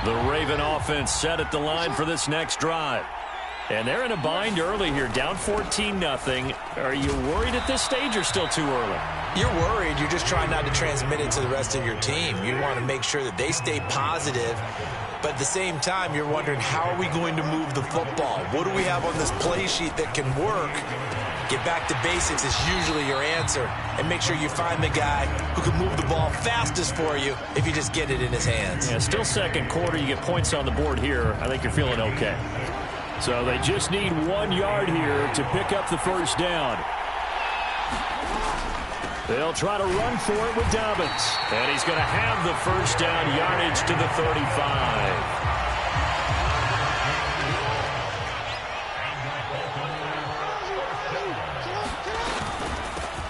The Raven offense set at the line for this next drive. And they're in a bind early here, down 14-0. Are you worried at this stage or still too early? You're worried. You're just trying not to transmit it to the rest of your team. You want to make sure that they stay positive. But at the same time, you're wondering, how are we going to move the football? What do we have on this play sheet that can work? Get back to basics is usually your answer. And make sure you find the guy who can move the ball fastest for you if you just get it in his hands. Yeah, still second quarter. You get points on the board here. I think you're feeling okay. So they just need 1 yard here to pick up the first down. They'll try to run for it with Dobbins. And he's going to have the first down, yardage to the 35.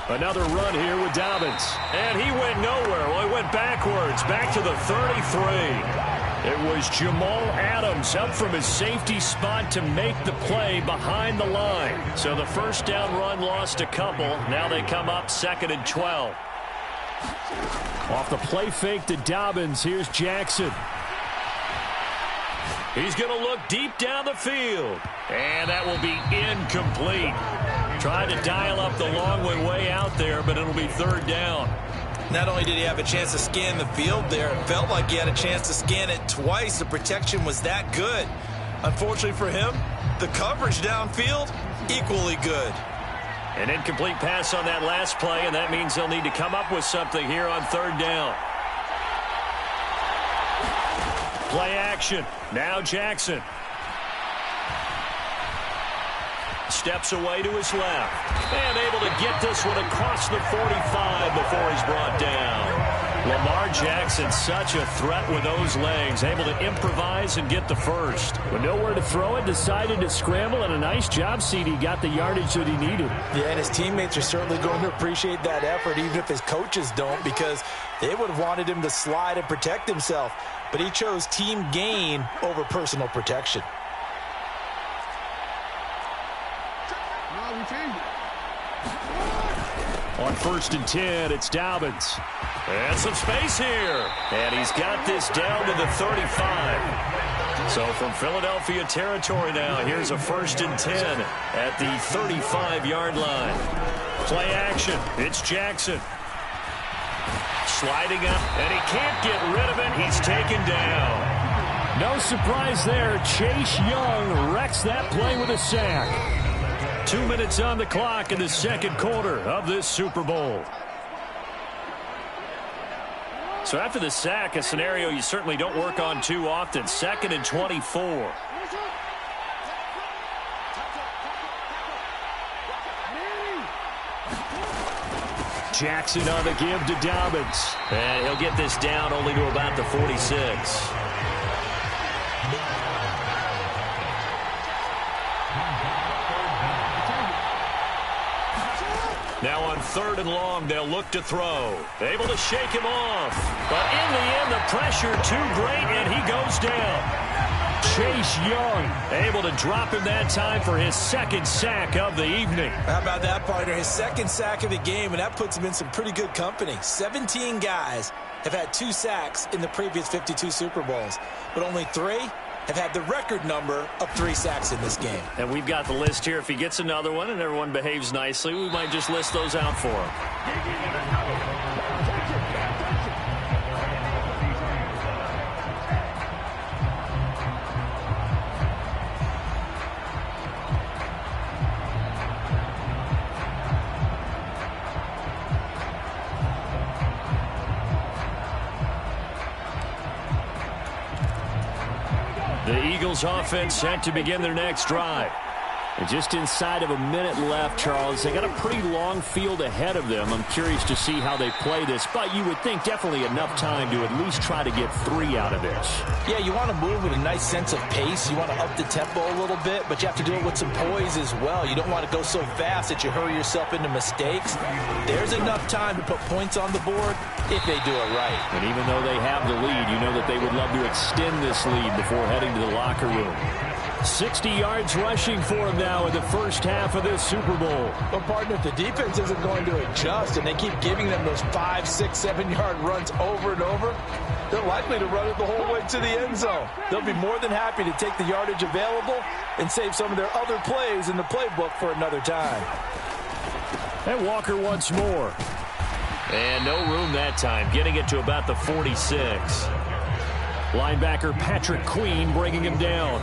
Another run here with Dobbins. And he went nowhere. Well, he went backwards, back to the 33. It was Jamal Adams up from his safety spot to make the play behind the line. So the first down run lost a couple. Now they come up 2nd and 12. Off the play fake to Dobbins, here's Jackson. He's going to look deep down the field. And that will be incomplete. Trying to dial up the long way out there, but it'll be 3rd down. Not only did he have a chance to scan the field there, it felt like he had a chance to scan it twice. The protection was that good. Unfortunately for him, the coverage downfield, equally good. An incomplete pass on that last play, and that means they'll need to come up with something here on 3rd down. Play action. Now Jackson. Steps away to his left. And able to get this one across the 45 before he's brought down. Lamar Jackson, such a threat with those legs. Able to improvise and get the first. With nowhere to throw it, decided to scramble, and a nice job, CD. Got the yardage that he needed. Yeah, and his teammates are certainly going to appreciate that effort, even if his coaches don't, because they would have wanted him to slide and protect himself. But he chose team gain over personal protection. On 1st and 10, it's Dobbins. And some space here. And he's got this down to the 35. So from Philadelphia territory now, here's a 1st and 10 at the 35-yard line. Play action. It's Jackson. Sliding up, and he can't get rid of it. He's taken down. No surprise there. Chase Young wrecks that play with a sack. 2 minutes on the clock in the 2nd quarter of this Super Bowl. So after the sack, a scenario you certainly don't work on too often. 2nd and 24. Jackson on the give to Dobbins. And he'll get this down only to about the 46. Now on 3rd and long, they'll look to throw. Able to shake him off. But in the end, the pressure too great, and he goes down. Chase Young able to drop him that time for his 2nd sack of the evening. How about that, partner? His 2nd sack of the game, and that puts him in some pretty good company. 17 guys have had 2 sacks in the previous 52 Super Bowls, but only 3 have had the record number of 3 sacks in this game. And we've got the list here. If he gets another one and everyone behaves nicely, we might just list those out for him. The Eagles offense set to begin their next drive. And just inside of a minute left, Charles. They got a pretty long field ahead of them. I'm curious to see how they play this, but you would think definitely enough time to at least try to get 3 out of this. Yeah, you want to move with a nice sense of pace. You want to up the tempo a little bit, but you have to do it with some poise as well. You don't want to go so fast that you hurry yourself into mistakes. There's enough time to put points on the board if they do it right. And even though they have the lead, you know that they would love to extend this lead before heading to the locker room. 60 yards rushing for him now in the first half of this Super Bowl. Well, partner, if the defense isn't going to adjust and they keep giving them those 5, 6, 7-yard runs over and over, they're likely to run it the whole way to the end zone. They'll be more than happy to take the yardage available and save some of their other plays in the playbook for another time. And Walker once more. And no room that time, getting it to about the 46. Linebacker Patrick Queen bringing him down.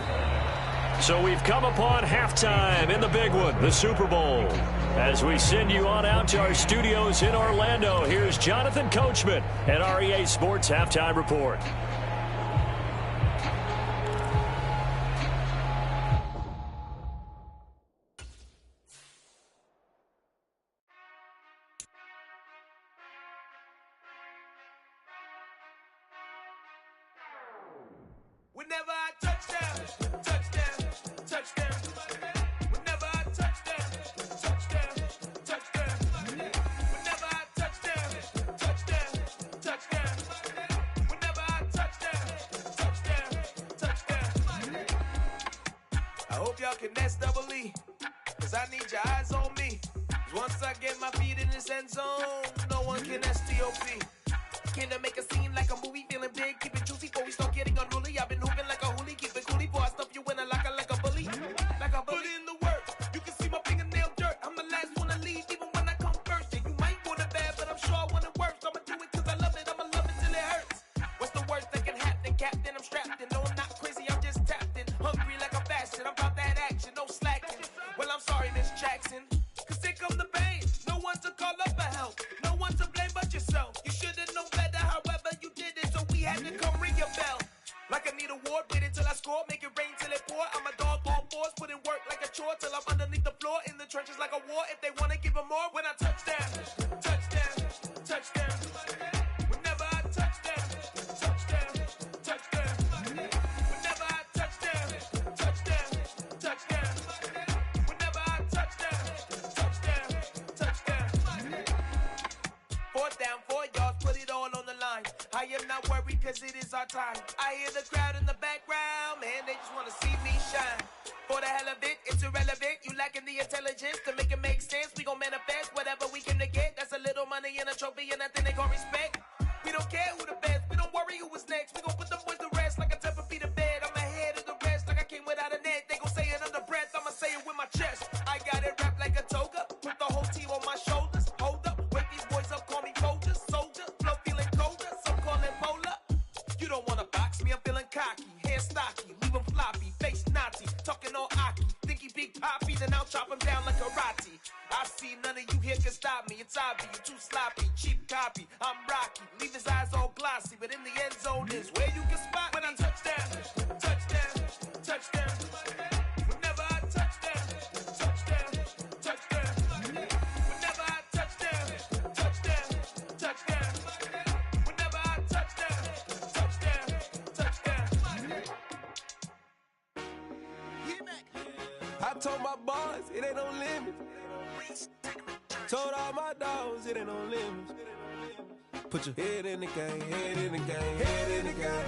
So we've come upon halftime in the big one, the Super Bowl. As we send you on out to our studios in Orlando, here's Jonathan Coachman at REA Sports Halftime Report. Whenever I touchdown, touchdown, touchdown. Whenever I touchdown, touchdown, touchdown. Whenever I touchdown, touchdown, touchdown. Whenever I touchdown, touchdown. I hope y'all can nest double E, cause I need your eyes on me. Cause once I get my feet in this end zone, no one can STOP. Came to make a scene like a movie, feeling big, keep it juicy before we start getting unruly. I've been hooping like a hoolie, keep it coolie before I stuff you in a locker like a bully. Like a bully. Put in the work, you can see my fingernail dirt. I'm the last one to leave, even when I come first. And you might want it bad, but I'm sure I want it worse. I'ma do it cause I love it, I'ma love it till it hurts. What's the worst that can happen, Captain? I'm strapped in, no I'm not crazy, I'm just tapped in. Hungry like a fashion, I'm about that action, no slacking. Well I'm sorry Miss Jackson, cause here come the pain. No one to call up for help, no one to blame but yourself. You should've known better, however you did it, so we had to come ring your bell. Like I need a ward, wait until I score, make it rain till it pour. I'm a dog on fours, put in work like a chore till I'm underneath the floor, in the trenches like a war. If they wanna give them more, when I touchdown, touchdown, touchdown. Whenever I touchdown, touchdown, touchdown. Whenever I touchdown, touchdown, touchdown. Whenever I touchdown, touchdown, touchdown. 4th down, 4 yards, put it all on the line. I am not worried cause it is our time. I hear the crowd in the background, man, they just wanna see me shine. For the hell of it, it's irrelevant. You lacking the intelligence to make it make sense. We gon' manifest whatever we came to get. That's a little money and a trophy and nothing they gon' respect. We don't care who the best, we don't worry who was next. We gon' put them boys to rest like a Tempur-Pedic to bed. I'm ahead of the rest like I came without a net. They gon' say it under breath, I'ma say it with my chest. I got it wrapped like a toga, put the whole team on my shoulders. Hold up, wake these boys up, call me Folger, soldier. Flow feeling colder, some call it polar. You don't wanna box me, I'm feeling cocky. Hair stocky, leave him floppy, face naughty. Talking all aki, think he big poppy, then I'll chop him down like karate. I see none of you here can stop me. It's obvious, you too sloppy, cheap copy. I'm Rocky, leave his eyes all glossy, but in the end zone is where you can spot when I touchdown, touchdown, touchdown. Whenever I touchdown, touchdown, touchdown. Whenever I touchdown, touchdown, touchdown. Whenever I touchdown, touchdown, touchdown. I told my boys it ain't no limits. Told all my dogs it ain't no limits. Put your head in the game, head in the game, head in the game.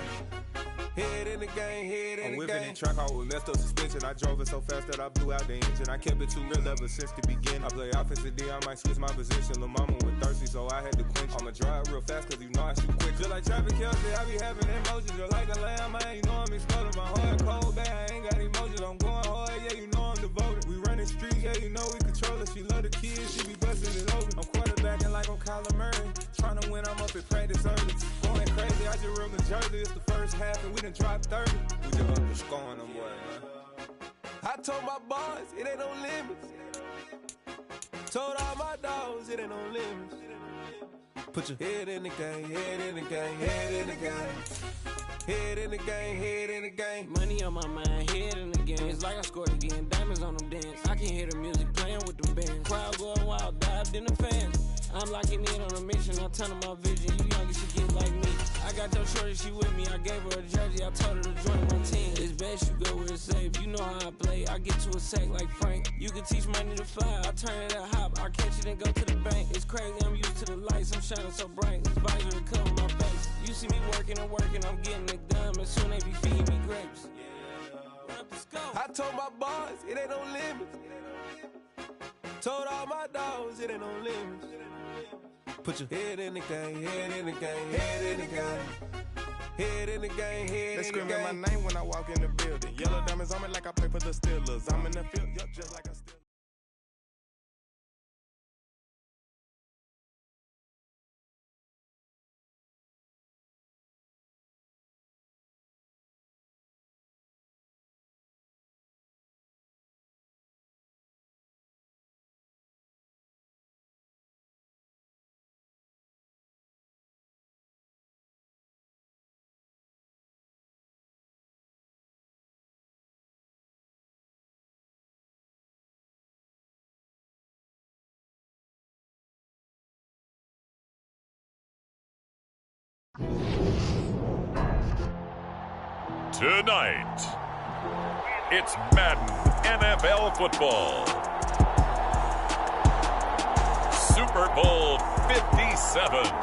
Head in the game, head in the game. I'm whipping in track hall with messed up suspension. I drove it so fast that I blew out the engine. I kept it too real ever since the beginning. I play offensive D, I might switch my position. Lil' mama was thirsty, so I had to quench. I'ma drive real fast, cause you know I shoot quick. Just like Travis Kelce, I be having emotions. Just like a lamb, man, you know I'm exploding. My heart cold, bad, I ain't got emotions. I'm going hard, yeah, you know I'm devoted. We running streets, yeah, you know we control it. She love the kids, she be busting it open. I'm quarterbacking like I'm Kyler Murray. Trying to win, I'm up at practice early. Going crazy, I just real the jersey. It's the first half and we done dropped 30. We just up to scoring them, boy, man. I told my boys it ain't no limits. Told all my dogs it ain't no limits. Put your head in the game, head in the game, head in the game. Head in the game, head in the game. Money on my mind, head in the game. It's like I scored again, diamonds on them dance. I can hear the music playing with them bands. Crowd going wild, dived in the fans. I'm locking in on a mission, I turn on my vision. You young, you should get like me. I got your shorty, she with me. I gave her a jersey, I told her to join my team. It's best you go where it's safe. You know how I play. I get to a sack like Frank. You can teach money to fly. I turn it at hop. I catch it and go to the bank. It's crazy, I'm used to the lights. I'm shining so bright. This visor to cover my face. You see me working and working, I'm getting it done. And soon they be feeding me grapes. I told my boys it ain't no limits. Told all my dogs it ain't no limits. Put your head in the game, head in the game, head in the game. Head in the game, head they screaming my name when I walk in the building. Yellow diamonds on me like I play for the Steelers. I'm in the field, yup, just like I still. Tonight, it's Madden NFL football. Super Bowl 57.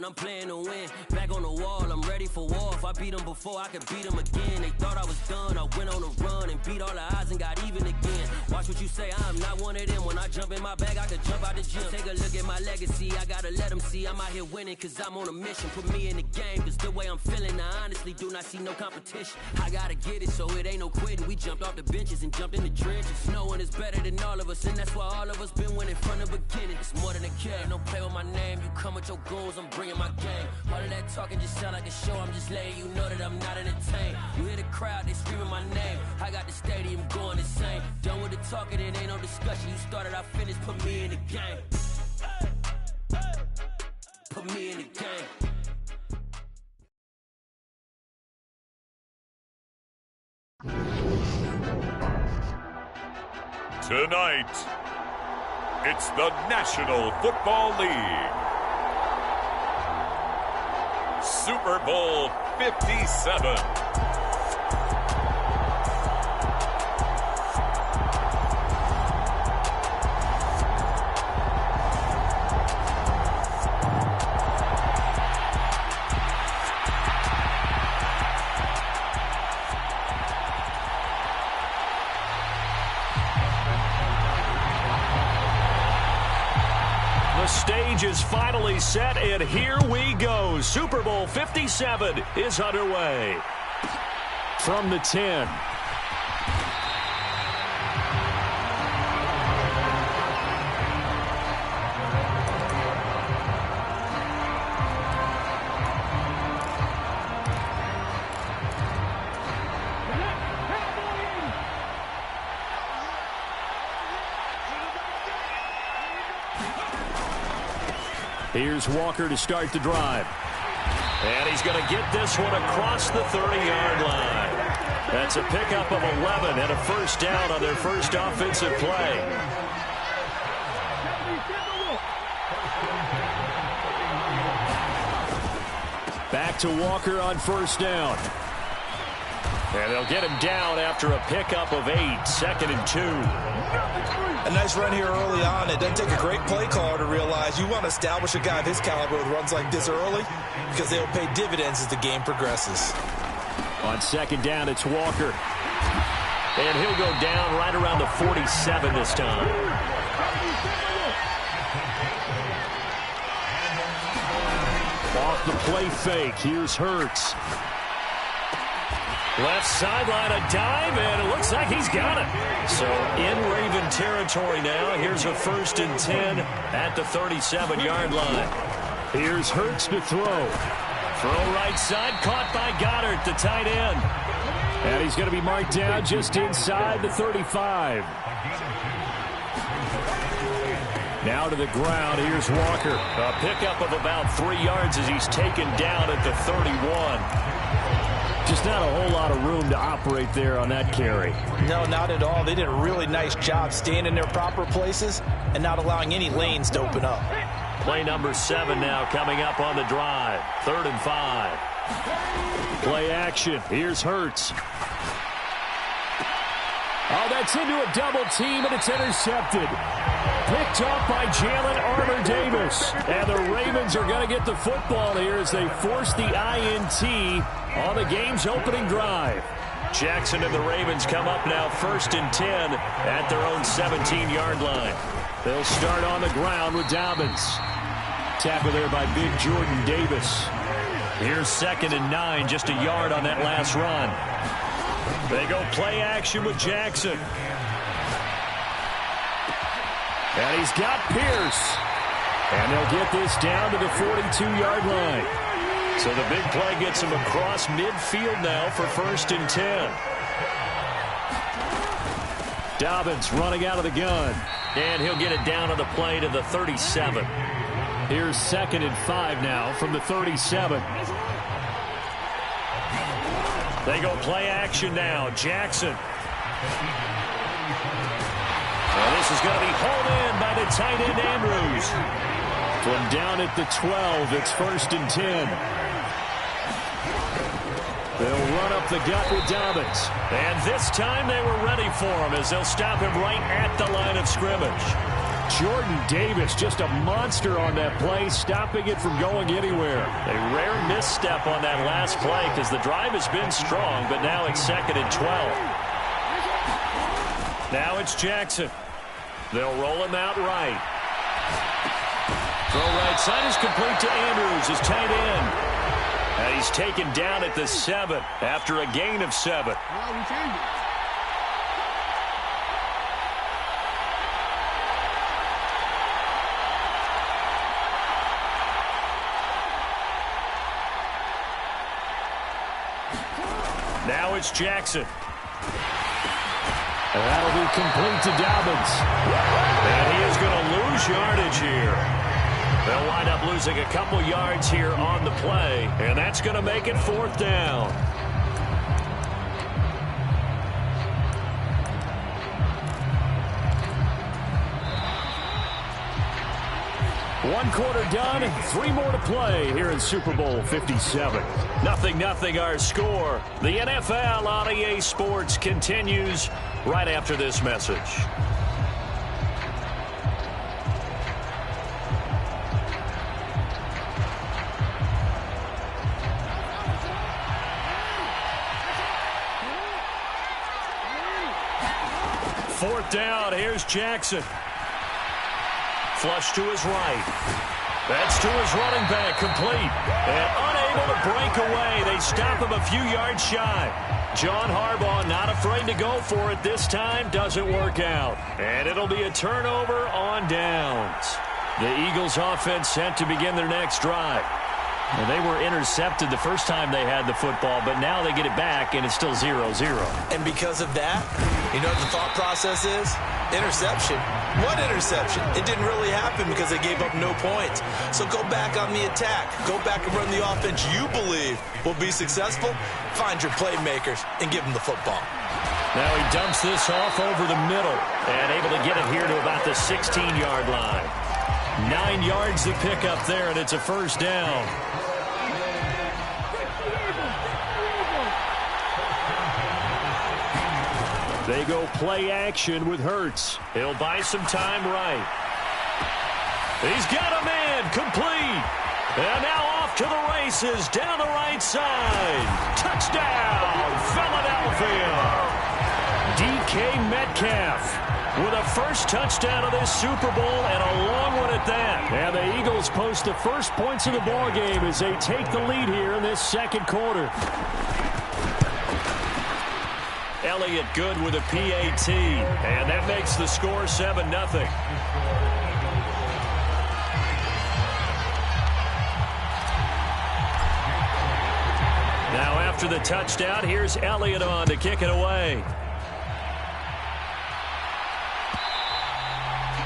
I'm playing to win. Back on the wall, I'm ready for war. If I beat them before, I could beat them again. They thought I was done. I went on a run and beat all the odds and got even again. Watch what you say, I'm not one of them. When I jump in my bag, I could jump out the gym. Take a look at my legacy, I gotta let them see I'm out here winning, cause I'm on a mission. Put me in the game, cause the way I'm feeling, I honestly do not see no competition. I gotta get it, so it ain't no quitting. We jumped off the benches and jumped in the trenches. No one is better than all of us, and that's why all of us been winning from the beginning. It's more than a care, don't play with my name. You come with your goons, I'm bringing my game. All of that talking just sound like a show. I'm just letting you know that I'm not entertained. You hear the crowd, they screaming my name. I got the stadium going insane. Done with the talking, it ain't no discussion. You started, I finished, put me in the game. Put me in the game. Tonight, it's the National Football League. Super Bowl 57. The stage is finally set, and here we go. Super Bowl 57 is underway. From the 10. Here's Walker to start the drive. And he's going to get this one across the 30-yard line. That's a pickup of 11 and a first down on their first offensive play. Back to Walker on first down. And they'll get him down after a pickup of 8, 2nd and 2. A nice run here early on. It doesn't take a great play caller to realize you want to establish a guy of his caliber with runs like this early because they'll pay dividends as the game progresses. On second down, it's Walker. And he'll go down right around the 47 this time. Off the play fake, here's Hurts. Left sideline, a dive, and it looks like he's got it. So in Raven territory now. Here's a 1st and 10 at the 37-yard line. Here's Hurts to throw. Throw right side, caught by Goddard, the tight end. And he's going to be marked down just inside the 35. Now to the ground, here's Walker. A pickup of about 3 yards as he's taken down at the 31. Just not a whole lot of room to operate there on that carry. No, not at all. They did a really nice job staying in their proper places and not allowing any lanes to open up. Play number 7 now coming up on the drive. 3rd and 5. Play action. Here's Hurts. Oh, that's into a double team, and it's intercepted. Picked up by Jalen Armour-Davis. And the Ravens are going to get the football here as they force the INT on the game's opening drive. Jackson and the Ravens come up now 1st and 10 at their own 17-yard line. They'll start on the ground with Dobbins. Tackle there by big Jordan Davis. Here's 2nd and 9, just a yard on that last run. They go play action with Jackson. And he's got Pierce. And they'll get this down to the 42-yard line. So the big play gets him across midfield now for 1st and 10. Dobbins running out of the gun. And he'll get it down on the play to the 37. Here's 2nd and 5 now from the 37. They go play action now. Jackson. Well, this is going to be hauled in by the tight end Andrews. From down at the 12, it's 1st and 10. They'll run up the gut with Dobbins. And this time they were ready for him as they'll stop him right at the line of scrimmage. Jordan Davis, just a monster on that play, stopping it from going anywhere. A rare misstep on that last play because the drive has been strong, but now it's 2nd and 12. Now it's Jackson. They'll roll him out right. Throw right side is complete to Andrews, his tight end. And he's taken down at the 7 after a gain of 7. Now it's Jackson. And that'll be complete to Dobbins. And he is going to lose yardage here. They'll wind up losing a couple yards here on the play, and that's going to make it 4th down. One quarter done, 3 more to play here in Super Bowl 57. 0-0 our score. The NFL on EA Sports continues right after this message. Fourth down, here's Jackson. Flush to his right. That's to his running back, complete. And unable to break away. They stop him a few yards shy. John Harbaugh not afraid to go for it this time. Doesn't work out. And it'll be a turnover on downs. The Eagles offense set to begin their next drive. Well, they were intercepted the first time they had the football, but now they get it back, and it's still 0-0. And because of that, you know what the thought process is? Interception. What interception? It didn't really happen because they gave up no points. So go back on the attack. Go back and run the offense you believe will be successful. Find your playmakers and give them the football. Now he dumps this off over the middle and able to get it here to about the 16-yard line. 9 yards to pick up there, and it's a 1st down. They go play action with Hurts. He'll buy some time right. He's got a man, complete. And now off to the races, down the right side. Touchdown, Philadelphia. DK Metcalf with a first touchdown of this Super Bowl, and a long one at that. And the Eagles post the first points of the ball game as they take the lead here in this second quarter. Elliott good with a PAT, and that makes the score 7-0. after the touchdown, here's Elliott on to kick it away.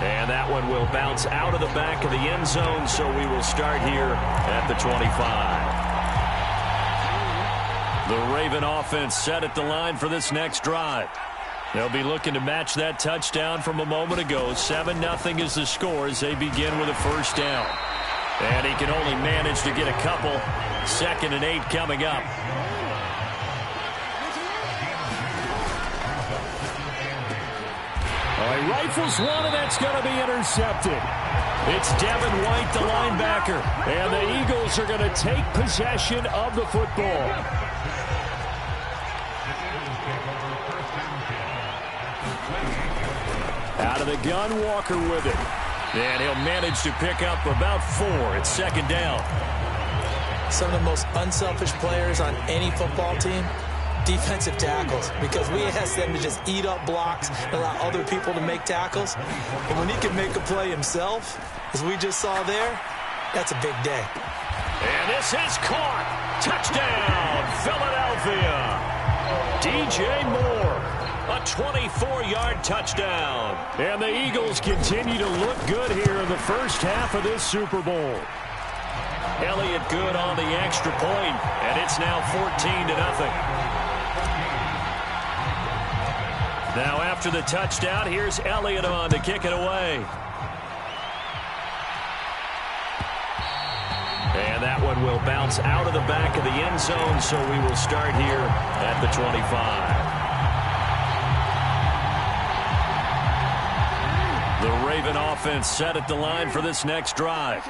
And that one will bounce out of the back of the end zone, so we will start here at the 25. The Raven offense set at the line for this next drive. They'll be looking to match that touchdown from a moment ago. 7-0 is the score as they begin with a first down. And he can only manage to get a couple. 2nd and 8 coming up. He rifles one, and that's going to be intercepted. It's Devin White, the linebacker. And the Eagles are going to take possession of the football. Out of the gun, Walker with it. And he'll manage to pick up about 4. It's 2nd down. Some of the most unselfish players on any football team, defensive tackles, because we ask them to just eat up blocks and allow other people to make tackles. And when he can make a play himself, as we just saw there, that's a big day. And this is caught. Touchdown, Philadelphia. DJ Moore. A 24-yard touchdown. And the Eagles continue to look good here in the first half of this Super Bowl. Elliott good on the extra point, and it's now 14-0. Now after the touchdown, here's Elliott on to kick it away. And that one will bounce out of the back of the end zone, so we will start here at the 25. The Raven offense set at the line for this next drive.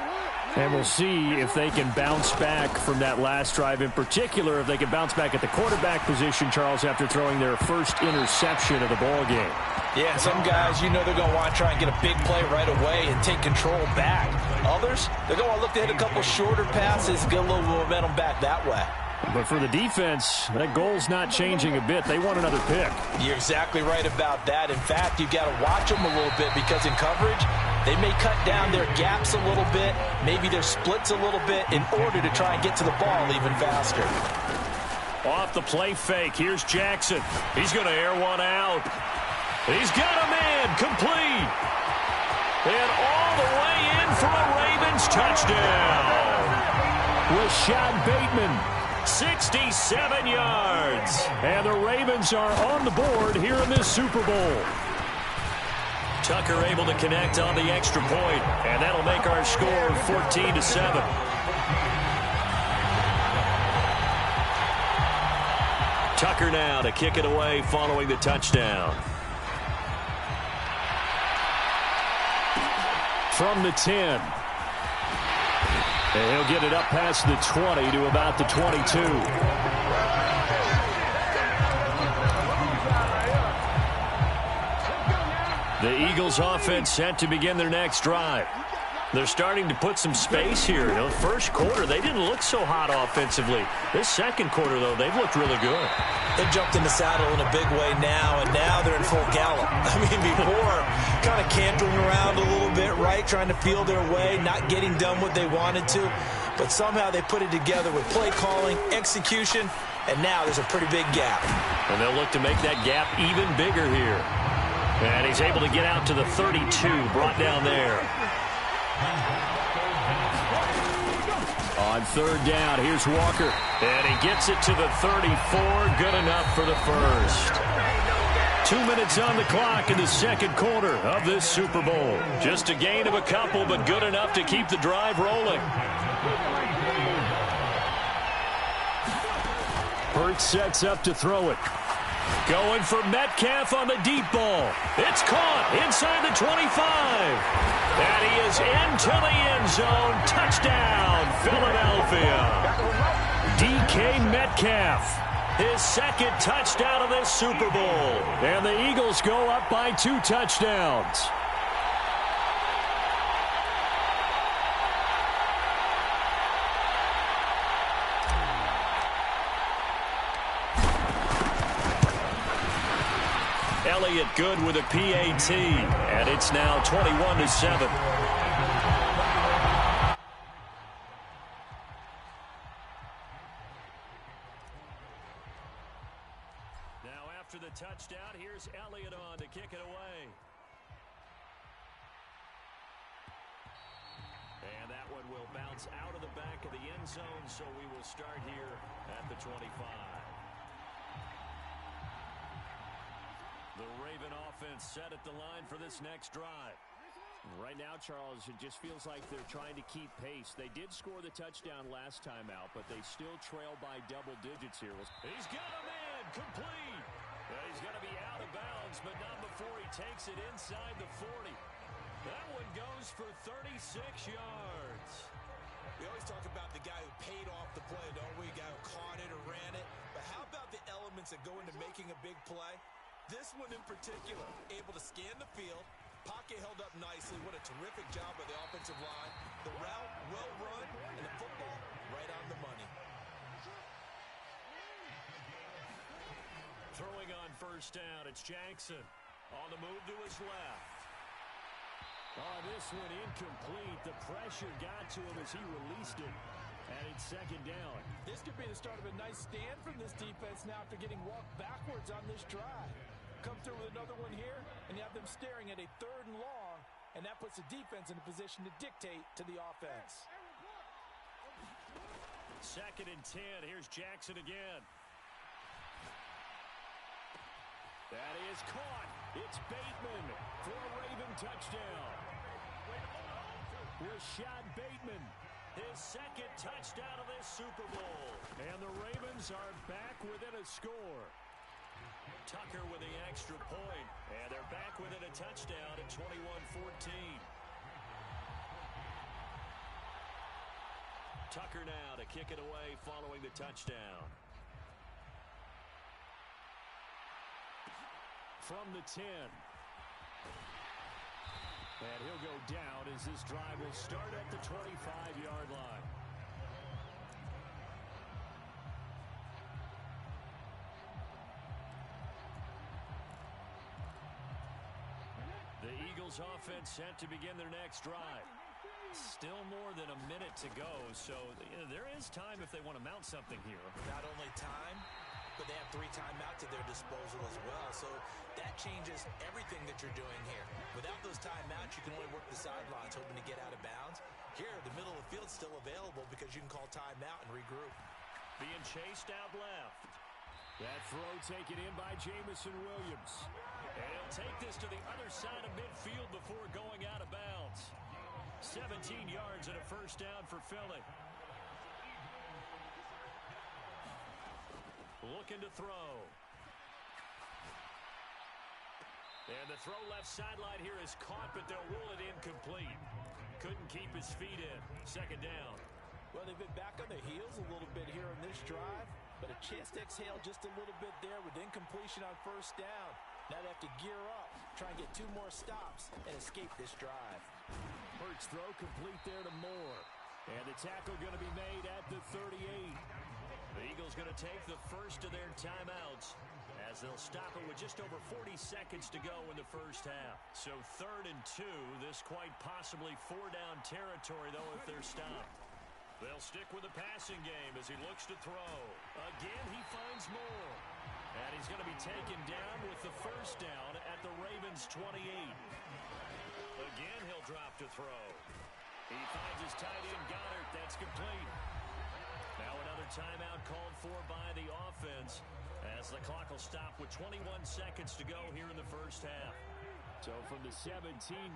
And we'll see if they can bounce back from that last drive. In particular, if they can bounce back at the quarterback position, Charles, after throwing their first interception of the ball game. Yeah, some guys, they're going to want to try and get a big play right away and take control back. Others, they're going to want to look to hit a couple shorter passes, get a little momentum back that way. But for the defense, that goal's not changing a bit. They want another pick. You're exactly right about that. In fact, you've got to watch them a little bit because in coverage, they may cut down their gaps a little bit, maybe their splits a little bit in order to try and get to the ball even faster. Off the play fake, here's Jackson. He's going to air one out. He's got a man, complete. And all the way in for a Ravens touchdown. Rashad Bateman, 67 yards. And the Ravens are on the board here in this Super Bowl. Tucker able to connect on the extra point, and that'll make our score 14-7. Tucker now to kick it away following the touchdown. From the 10. And he'll get it up past the 20 to about the 22. The Eagles offense set to begin their next drive. They're starting to put some space here. The first quarter, they didn't look so hot offensively. This second quarter, though, they've looked really good. They jumped in the saddle in a big way now, and now they're in full gallop. I mean, before, kind of cantering around a little bit, right, trying to feel their way, not getting done what they wanted to. But somehow they put it together with play calling, execution, and now there's a pretty big gap. And they'll look to make that gap even bigger here. And he's able to get out to the 32, brought down there. On third down, here's Walker. And he gets it to the 34, good enough for the first. 2 minutes on the clock in the second quarter of this Super Bowl. Just a gain of a couple, but good enough to keep the drive rolling. Hurts sets up to throw it. Going for Metcalf on the deep ball. It's caught inside the 25. And he is into the end zone. Touchdown, Philadelphia. DK Metcalf, his second touchdown of this Super Bowl. And the Eagles go up by 2 touchdowns. Elliott good with a PAT, and it's now 21-7. after the touchdown. Here's Elliott on to kick it away. And that one will bounce out of the back of the end zone, so we will start here at the 25. The Raven offense set at the line for this next drive. Right now, Charles, it just feels like they're trying to keep pace. They did score the touchdown last time out, but they still trail by double digits here. He's got a man complete. He's going to be out of bounds, but not before he takes it inside the 40. That one goes for 36 yards. We always talk about the guy who paid off the play, don't we? The guy who caught it or ran it. But how about the elements that go into making a big play? This one in particular, able to scan the field. Pocket held up nicely. What a terrific job by the offensive line. The route, well run, and the football, right on the money. Throwing on first down, it's Jackson. On the move to his left. Oh, this one incomplete. The pressure got to him as he released it. And it's second down. This could be the start of a nice stand from this defense now after getting walked backwards on this drive. Come through with another one here, and you have them staring at a 3rd and long, and that puts the defense in a position to dictate to the offense. 2nd and 10. Here's Jackson again. That is caught. It's Bateman for a Raven touchdown. Rashad Bateman, his 2nd touchdown of this Super Bowl. And the Ravens are back within a score. Tucker with the extra point, and they're back within a touchdown at 21-14. Tucker now to kick it away following the touchdown. From the 10. And he'll go down as this drive will start at the 25-yard line. The Eagles offense set to begin their next drive. Still more than a minute to go, so there is time if they want to mount something here. Not only time, but they have 3 timeouts at their disposal as well. So that changes everything that you're doing here. Without those timeouts, you can only work the sidelines, hoping to get out of bounds. Here, the middle of the field's still available because you can call timeout and regroup. Being chased out left. That throw taken in by Jamison Williams. And he'll take this to the other side of midfield before going out of bounds. 17 yards and a first down for Philly. Looking to throw. And the throw left sideline here is caught, but they'll rule it incomplete. Couldn't keep his feet in. Second down. Well, they've been back on their heels a little bit here on this drive, but a chance to exhale just a little bit there with incompletion on first down. Now they have to gear up, try and get 2 more stops, and escape this drive. Hurts throw complete there to Moore. And the tackle going to be made at the 38. The Eagles going to take the first of their timeouts as they'll stop it with just over 40 seconds to go in the first half. So 3rd and 2, this quite possibly 4-down territory, though, if they're stopped. They'll stick with the passing game as he looks to throw. Again, he finds Moore. And he's going to be taken down with the first down at the Ravens' 28. Again, he'll drop to throw. He finds his tight end, Goddard. That's complete. Now another timeout called for by the offense as the clock will stop with 21 seconds to go here in the first half. So from the 17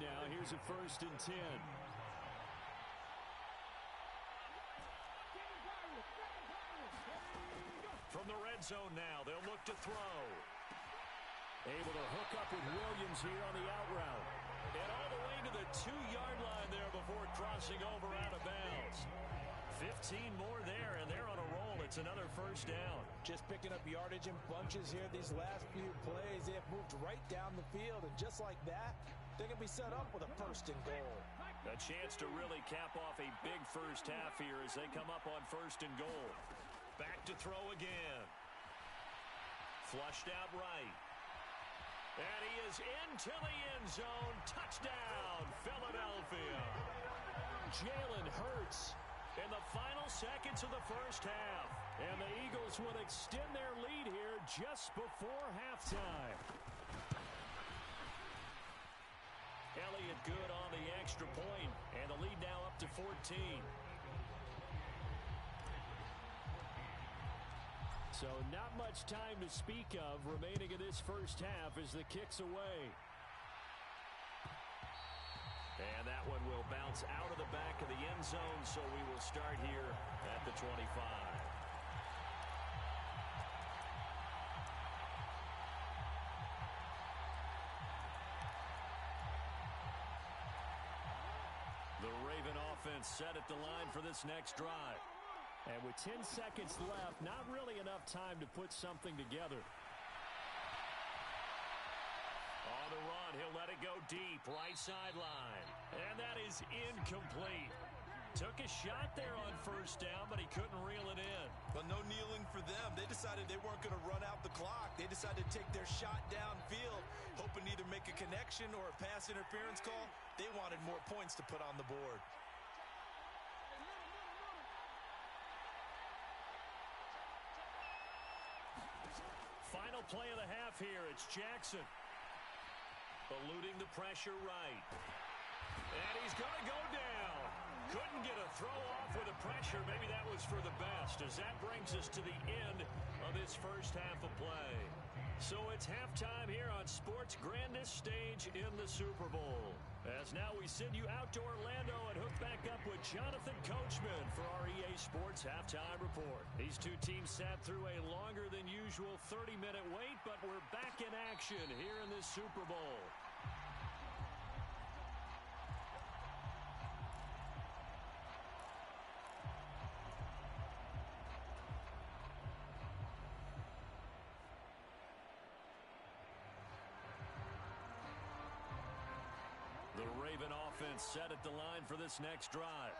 now, here's a 1st and 10. From the red zone now, they'll look to throw. Able to hook up with Williams here on the out route. And all the way to the 2-yard line there before crossing over out of bounds. 15 more there, and they're on a roll. It's another first down. Just picking up yardage in bunches here these last few plays. They have moved right down the field, and just like that, they're going to be set up with a 1st and goal. A chance to really cap off a big first half here as they come up on 1st and goal. Back to throw again. Flushed out right. And he is into the end zone. Touchdown, Philadelphia. Jalen Hurts in the final seconds of the first half. And the Eagles would extend their lead here just before halftime. Elliott good on the extra point, and the lead now up to 14. So not much time to speak of remaining in this first half as the kick's away. And that one will bounce out of the back of the end zone, so we will start here at the 25. The Raven offense set at the line for this next drive. And with 10 seconds left, not really enough time to put something together. On the run, he'll let it go deep, right sideline. And that is incomplete. Took a shot there on first down, but he couldn't reel it in. Well, no kneeling for them. They decided they weren't going to run out the clock. They decided to take their shot downfield, hoping to either make a connection or a pass interference call. They wanted more points to put on the board. Final play of the half here. It's Jackson. Eluding the pressure right. And he's going to go down. Couldn't get a throw off with the pressure. Maybe that was for the best, as that brings us to the end of this first half of play. So it's halftime here on sports' grandest stage in the Super Bowl. As now we send you out to Orlando and hook back up with Jonathan Coachman for our EA Sports Halftime Report. These two teams sat through a longer than usual 30-minute wait, but we're back in action here in this Super Bowl. The Raven offense set at the line for this next drive.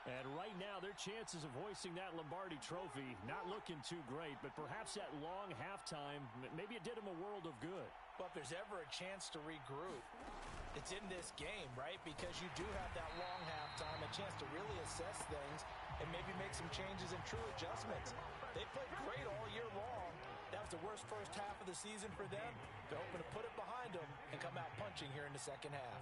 And right now, their chances of hoisting that Lombardi trophy not looking too great, but perhaps that long halftime, maybe it did them a world of good. Well, if there's ever a chance to regroup, it's in this game, right? Because you do have that long halftime, a chance to really assess things and maybe make some changes and true adjustments. They played great all year long. That was the worst first half of the season for them. They're hoping to put it behind them and come out punching here in the second half.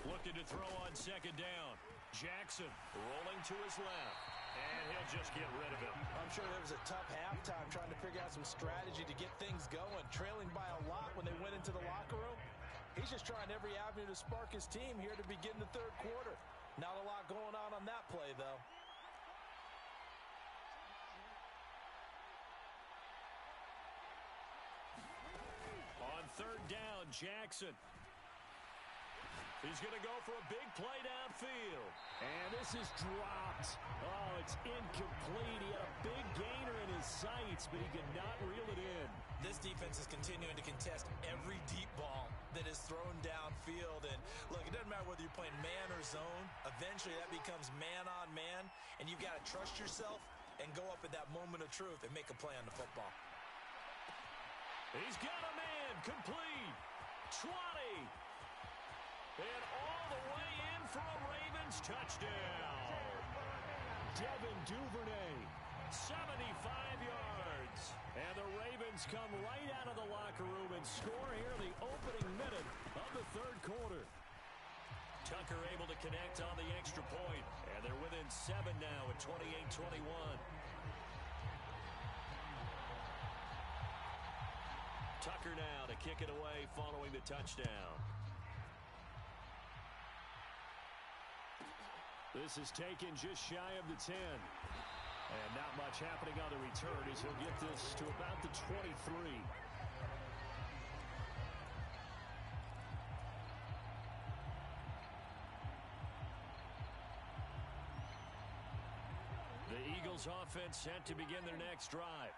Looking to throw on second down. Jackson rolling to his left. And he'll just get rid of it. I'm sure there was a tough halftime trying to figure out some strategy to get things going. Trailing by a lot when they went into the locker room. He's just trying every avenue to spark his team here to begin the third quarter. Not a lot going on that play, though. On third down, Jackson. He's going to go for a big play downfield. And this is dropped. Oh, it's incomplete. He had a big gainer in his sights, but he could not reel it in. This defense is continuing to contest every deep ball that is thrown downfield. And, look, it doesn't matter whether you're playing man or zone. Eventually, that becomes man on man. And you've got to trust yourself and go up at that moment of truth and make a play on the football. He's got a man. Complete. 20. And all the way in for a Ravens touchdown. Devin Duvernay, 75 yards. And the Ravens come right out of the locker room and score here in the opening minute of the third quarter. Tucker able to connect on the extra point. And they're within 7 now at 28-21. Tucker now to kick it away following the touchdown. This is taken just shy of the 10. And not much happening on the return as he'll get this to about the 23. The Eagles offense set to begin their next drive.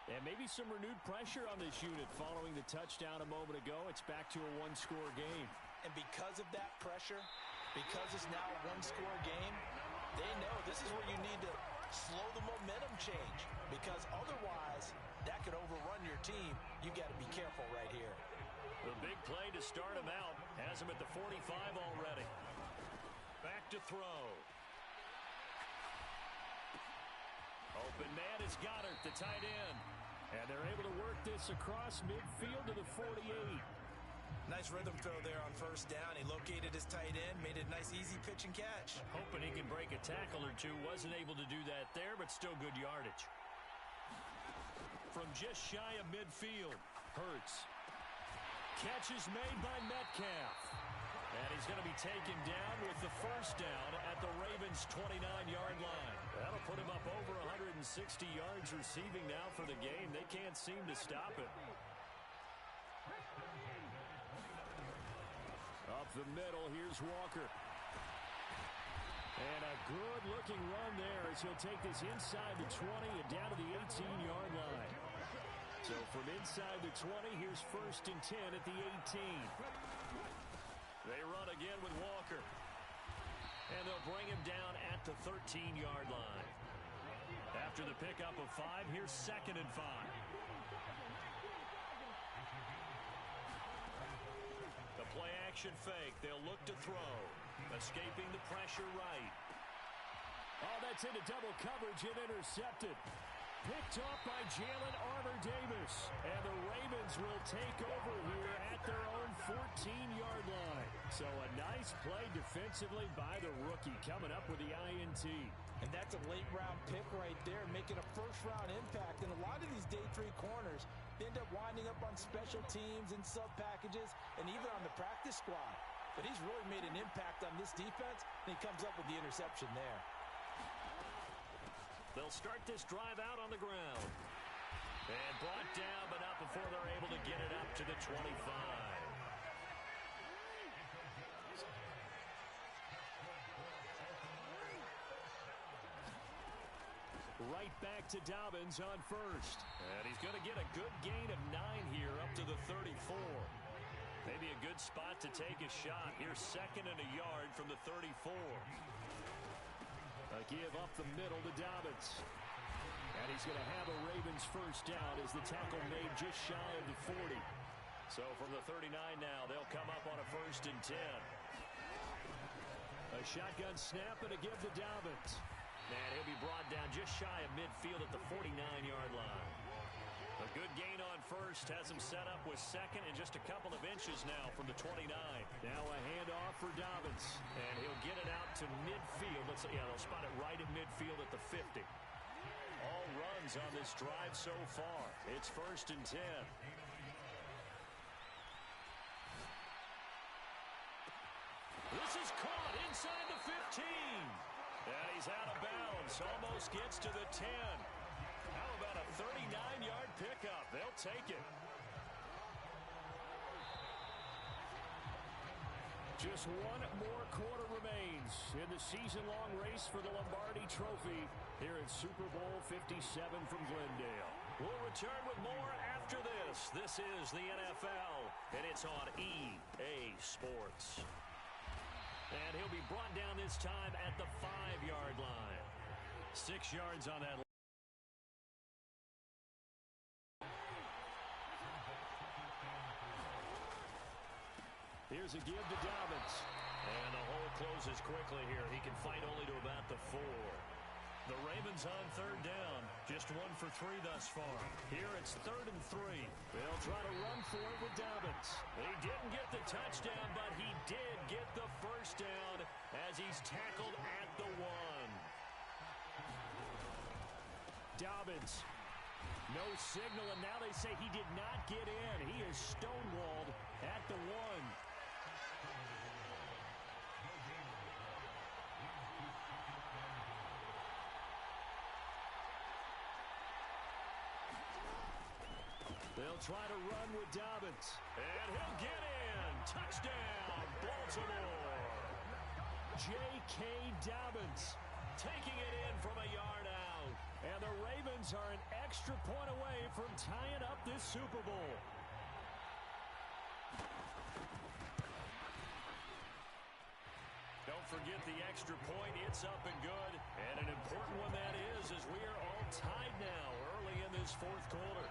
And maybe some renewed pressure on this unit following the touchdown a moment ago. It's back to a one-score game. And because of that pressure, because it's now a one-score game, they know this is where you need to slow the momentum change, because otherwise that could overrun your team. You got to be careful right here. The big play to start him out Has him at the 45 already. Back to throw. Open man is Goddard, the tight end. And they're able to work this across midfield to the 48. Nice rhythm throw there on first down. He located his tight end, made it a nice, easy pitch and catch. Hoping he can break a tackle or two. Wasn't able to do that there, but still good yardage. From just shy of midfield, Hurts. Catch is made by Metcalf. And he's going to be taken down with the first down at the Ravens' 29-yard line. That'll put him up over 160 yards receiving now for the game. They can't seem to stop it. Up the middle, here's Walker. And a good-looking run there as he'll take this inside the 20 and down to the 18-yard line. So from inside the 20, here's 1st and 10 at the 18. They run again with Walker. And they'll bring him down at the 13-yard line. After the pickup of 5, here's 2nd and 5. The play-action fake. They'll look to throw. Escaping the pressure right. Oh, that's into double coverage and intercepted. Picked off by Jalen Armour-Davis. And the Ravens will take over here at their own 14-yard line. So a nice play defensively by the rookie, coming up with the INT. And that's a late-round pick right there, making a first-round impact. And a lot of these day 3 corners end up winding up on special teams and sub-packages and even on the practice squad. But he's really made an impact on this defense, and he comes up with the interception there. They'll start this drive out on the ground. And brought down, but not before they're able to get it up to the 25. Right back to Dobbins on first. And he's going to get a good gain of 9 here up to the 34. Maybe a good spot to take a shot. Here's 2nd and a yard from the 34. A give up the middle to Dobbins. And he's going to have a Ravens first down as the tackle made just shy of the 40. So from the 39 now, they'll come up on a 1st and 10. A shotgun snap and a give to Dobbins. And he'll be brought down just shy of midfield at the 49-yard line. A good gain on first has him set up with 2nd and just a couple of inches now from the 29. Now a handoff for Dobbins. And he'll get it out to midfield. They'll spot it right at midfield at the 50. All runs on this drive so far. It's 1st and 10. This is caught inside the 15. And he's out of bounds. Almost gets to the 10. How about a 39-yard pickup? They'll take it. Just one more quarter remains in the season-long race for the Lombardi Trophy here at Super Bowl 57 from Glendale. We'll return with more after this. This is the NFL, and it's on EA Sports. And he'll be brought down this time at the 5-yard line. 6 yards on that. Here's a give to Dobbins. And the hole closes quickly here. He can fight only to about the 4. The Ravens on 3rd down. Just 1 for 3 thus far. Here it's 3rd and 3. They'll try to run for it with Dobbins. He didn't get the touchdown, but he did get the first down as he's tackled at the 1. Dobbins. No signal, and now they say he did not get in. He is stonewalled at the 1. They'll try to run with Dobbins. And he'll get in. Touchdown, Baltimore. J.K. Dobbins taking it in from a yard out. And the Ravens are an extra point away from tying up this Super Bowl. Don't forget the extra point. It's up and good. And an important one that is, as we are all tied now early in this 4th quarter.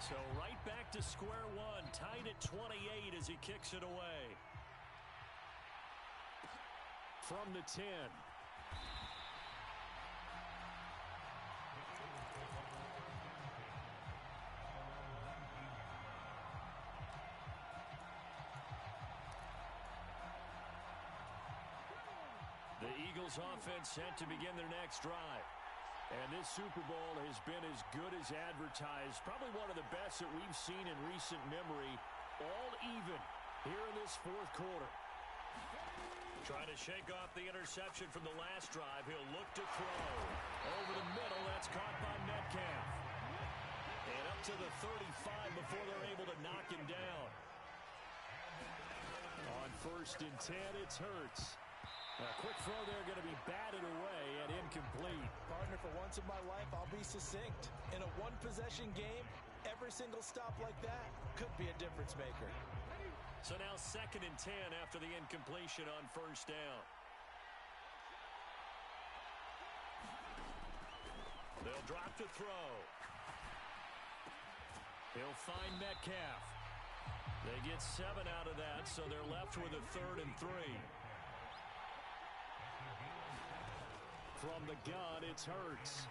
So right back to square one, tied at 28 as he kicks it away. From the 10. The Eagles offense set to begin their next drive. And this Super Bowl has been as good as advertised. Probably one of the best that we've seen in recent memory. All even here in this fourth quarter. Trying to shake off the interception from the last drive. He'll look to throw. Over the middle, that's caught by Metcalf. And up to the 35 before they're able to knock him down. On 1st and 10, it's Hurts. A quick throw there going to be batted away and incomplete. Partner, for once in my life, I'll be succinct. In a one-possession game, every single stop like that could be a difference maker. So now 2nd and 10 after the incompletion on 1st down. They'll drop to throw. He'll find Metcalf. They get 7 out of that, so they're left with a 3rd and 3. From the gun, it's Hurts.